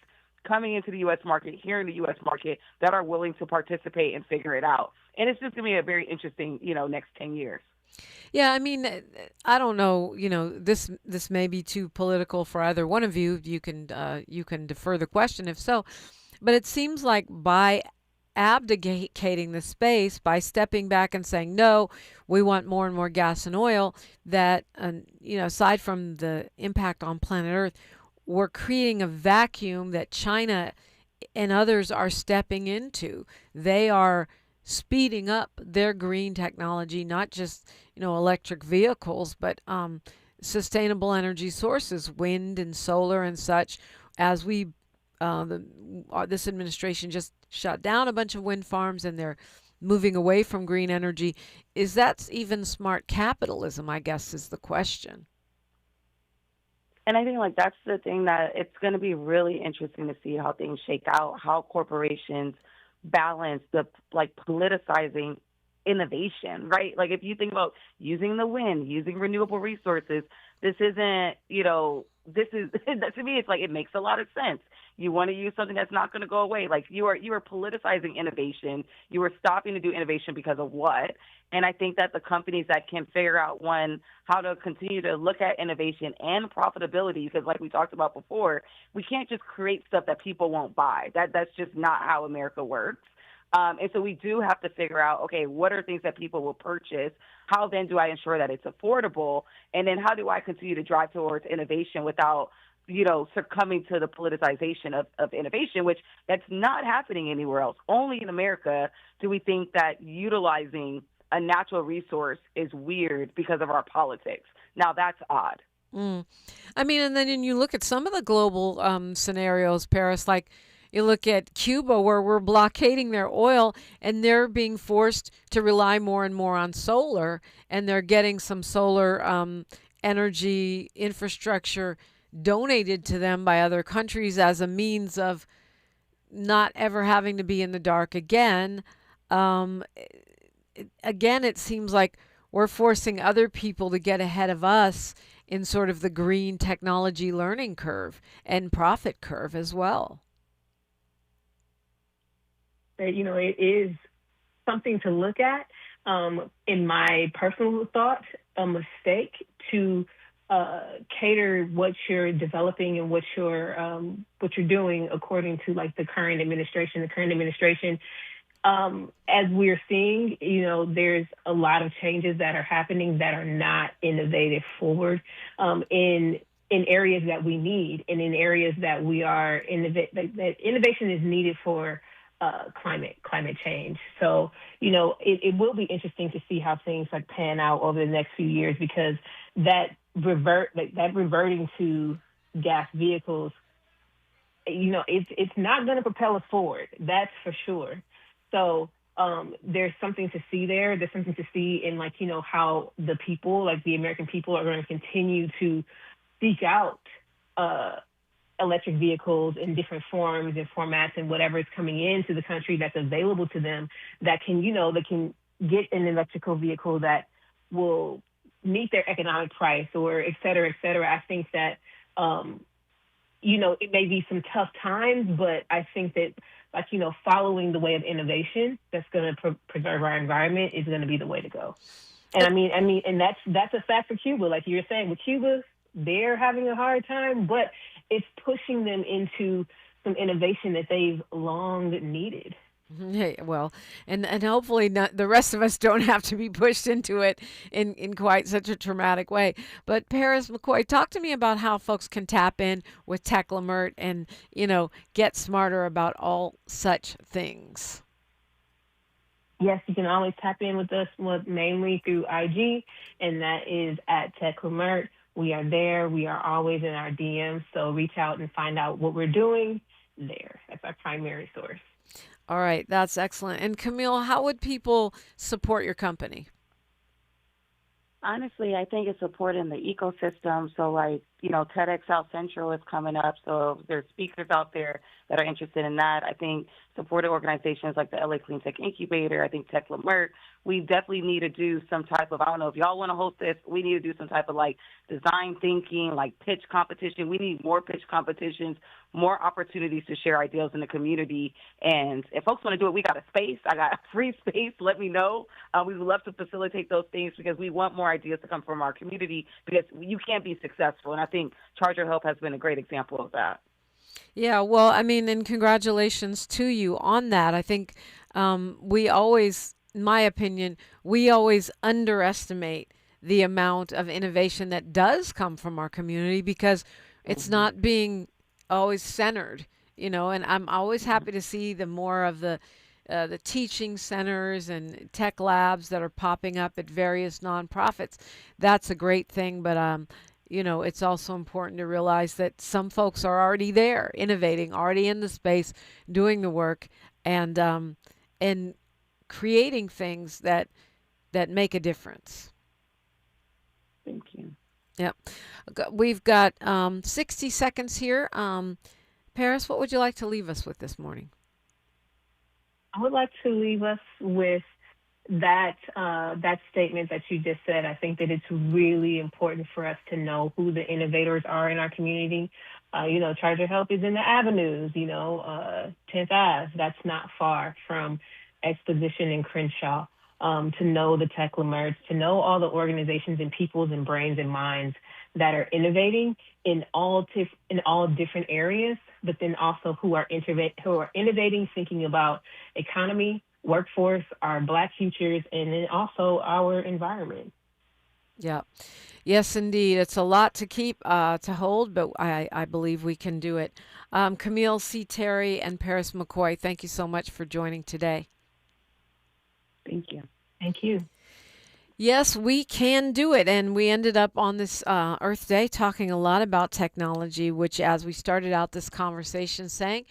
coming into the U.S. market, here in the U.S. market, that are willing to participate and figure it out. And it's just going to be a very interesting, next 10 years. Yeah, I mean, I don't know. This may be too political for either one of you. You can defer the question if so, but it seems like by abdicating the space, by stepping back and saying no, we want more and more gas and oil. That aside from the impact on planet Earth, we're creating a vacuum that China and others are stepping into. They are speeding up their green technology, not just electric vehicles, but sustainable energy sources, wind and solar and such. As this administration just shut down a bunch of wind farms, and they're moving away from green energy. Is that even smart capitalism, I guess, is the question. And I think that's the thing that it's going to be really interesting to see how things shake out, how corporations balance the like politicizing innovation, right? Like if you think about using the wind, using renewable resources, this isn't, this is to me it's like it makes a lot of sense. You want to use something that's not going to go away. Like you are politicizing innovation. You are stopping to do innovation because of what? And I think that the companies that can figure out how to continue to look at innovation and profitability, because like we talked about before, we can't just create stuff that people won't buy. That's just not how America works. And so we do have to figure out, okay, what are things that people will purchase? How then do I ensure that it's affordable? And then how do I continue to drive towards innovation without, succumbing to the politicization of innovation, which that's not happening anywhere else. Only in America do we think that utilizing a natural resource is weird because of our politics. Now, that's odd. I mean, and then you look at some of the global scenarios, Paris, like you look at Cuba, where we're blockading their oil and they're being forced to rely more and more on solar, and they're getting some solar energy infrastructure donated to them by other countries as a means of not ever having to be in the dark again. Again, it seems like we're forcing other people to get ahead of us in sort of the green technology learning curve and profit curve as well. It is something to look at. In my personal thought, a mistake to cater what you're developing and what you're doing according to like the current administration. The current administration, as we're seeing, there's a lot of changes that are happening that are not innovative forward in areas that we need and in areas that we are that innovation is needed for climate change. So, it will be interesting to see how things like pan out over the next few years, because that reverting to gas vehicles, it's not going to propel us forward. That's for sure. So there's something to see there. There's something to see in how the people, like the American people, are going to continue to seek out electric vehicles in different forms and formats and whatever is coming into the country that's available to them that can get an electrical vehicle that will meet their economic price or et cetera, et cetera. I think that, it may be some tough times, but I think that, following the way of innovation that's going to preserve our environment is going to be the way to go. And and that's a fact for Cuba. Like you were saying, with Cuba, they're having a hard time, but it's pushing them into some innovation that they've long needed. Hey, well, and hopefully not, the rest of us don't have to be pushed into it in quite such a traumatic way. But Paris McCoy, talk to me about how folks can tap in with Tech Leimert and, get smarter about all such things. Yes, you can always tap in with us mainly through IG, and that is at Tech Leimert. We are there. We are always in our DMs, so reach out and find out what we're doing there. That's our primary source. All right, that's excellent. And Kameale, how would people support your company? Honestly, I think it's supporting the ecosystem. So, TEDx South Central is coming up. So there's speakers out there that are interested in that. I think supported organizations like the LA Clean Tech Incubator, I think Tech Leimert, we definitely need to do some type of, I don't know if y'all want to host this, we need to do some type of design thinking, pitch competition. We need more pitch competitions, more opportunities to share ideas in the community. And if folks want to do it, we got a space. I got a free space. Let me know. We would love to facilitate those things because we want more ideas to come from our community, because you can't be successful. And I think ChargerHelp has been a great example of that. Yeah, well, and congratulations to you on that. I think we always, in my opinion, we always underestimate the amount of innovation that does come from our community because it's not being always centered, and I'm always happy to see the more of the teaching centers and tech labs that are popping up at various nonprofits. That's a great thing, but it's also important to realize that some folks are already there, innovating, already in the space, doing the work, and creating things that make a difference. Thank you. Yep. We've got 60 seconds here. Paris, what would you like to leave us with this morning? I would like to leave us with that statement that you just said. I think that it's really important for us to know who the innovators are in our community. ChargerHelp is in the Avenues, 10th Ave. That's not far from Exposition and Crenshaw. To know the tech Leimert, to know all the organizations and peoples and brains and minds that are innovating in all different areas, but then also who are innovating, thinking about economy, workforce, our Black futures, and then also our environment. Yeah. Yes, indeed. It's a lot to keep, to hold, but I believe we can do it. Kameale C. Terry and Paris McCoy, thank you so much for joining today. Thank you. Thank you. Yes, we can do it. And we ended up on this Earth Day talking a lot about technology, which, as we started out this conversation saying,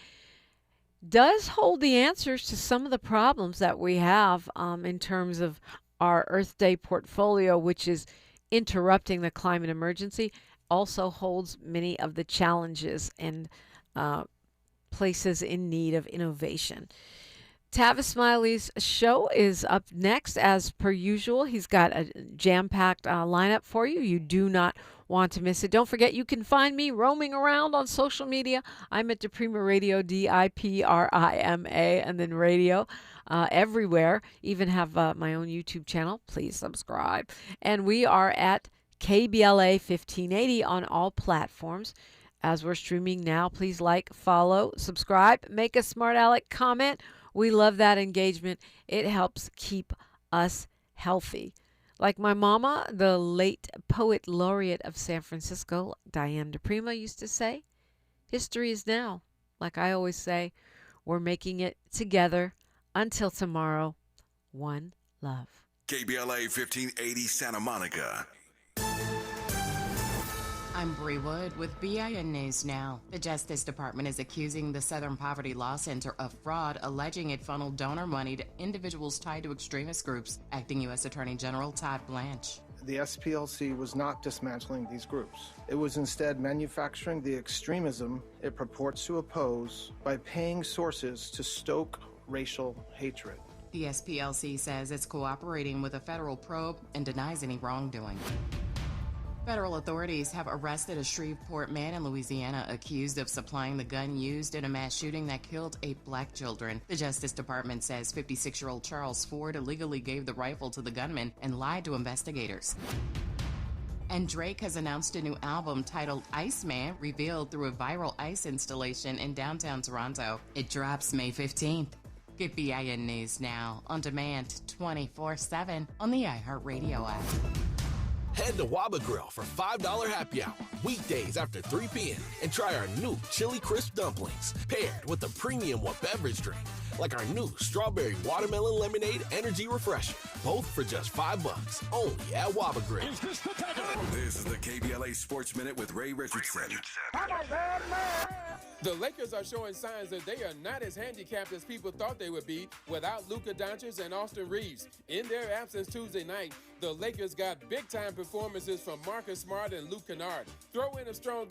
does hold the answers to some of the problems that we have in terms of our Earth Day portfolio, which is interrupting the climate emergency, also holds many of the challenges and places in need of innovation. Tavis Smiley's show is up next as per usual. He's got a jam-packed lineup for you. You do not want to miss it. Don't forget, you can find me roaming around on social media. I'm at Diprima Radio, DIPRIMA, and then radio everywhere. Even have my own YouTube channel. Please subscribe. And we are at KBLA 1580 on all platforms. As we're streaming now, please like, follow, subscribe, make a Smart Aleck comment. We love that engagement. It helps keep us healthy. Like my mama, the late poet laureate of San Francisco, Diane Diprima, used to say, history is now. Like I always say, we're making it together. Until tomorrow, one love. KBLA 1580 Santa Monica. I'm Bree Wood with BIN News Now. The Justice Department is accusing the Southern Poverty Law Center of fraud, alleging it funneled donor money to individuals tied to extremist groups. Acting U.S. Attorney General Todd Blanche. The SPLC was not dismantling these groups. It was instead manufacturing the extremism it purports to oppose by paying sources to stoke racial hatred. The SPLC says it's cooperating with a federal probe and denies any wrongdoing. Federal authorities have arrested a Shreveport man in Louisiana accused of supplying the gun used in a mass shooting that killed 8 Black children. The Justice Department says 56-year-old Charles Ford illegally gave the rifle to the gunman and lied to investigators. And Drake has announced a new album titled Iceman, revealed through a viral ice installation in downtown Toronto. It drops May 15th. Get BIN News Now on demand 24/7 on the iHeartRadio app. Head to Waba Grill for $5 happy hour, weekdays after 3 p.m. and try our new Chili Crisp Dumplings, paired with a premium beverage drink, like our new Strawberry Watermelon Lemonade Energy Refresher, both for just $5, only at Waba Grill. This is the KBLA Sports Minute with Ray Richardson. The Lakers are showing signs that they are not as handicapped as people thought they would be without Luka Doncic and Austin Reeves. In their absence Tuesday night, the Lakers got big-time performances from Marcus Smart and Luke Kennard. Throw in a strong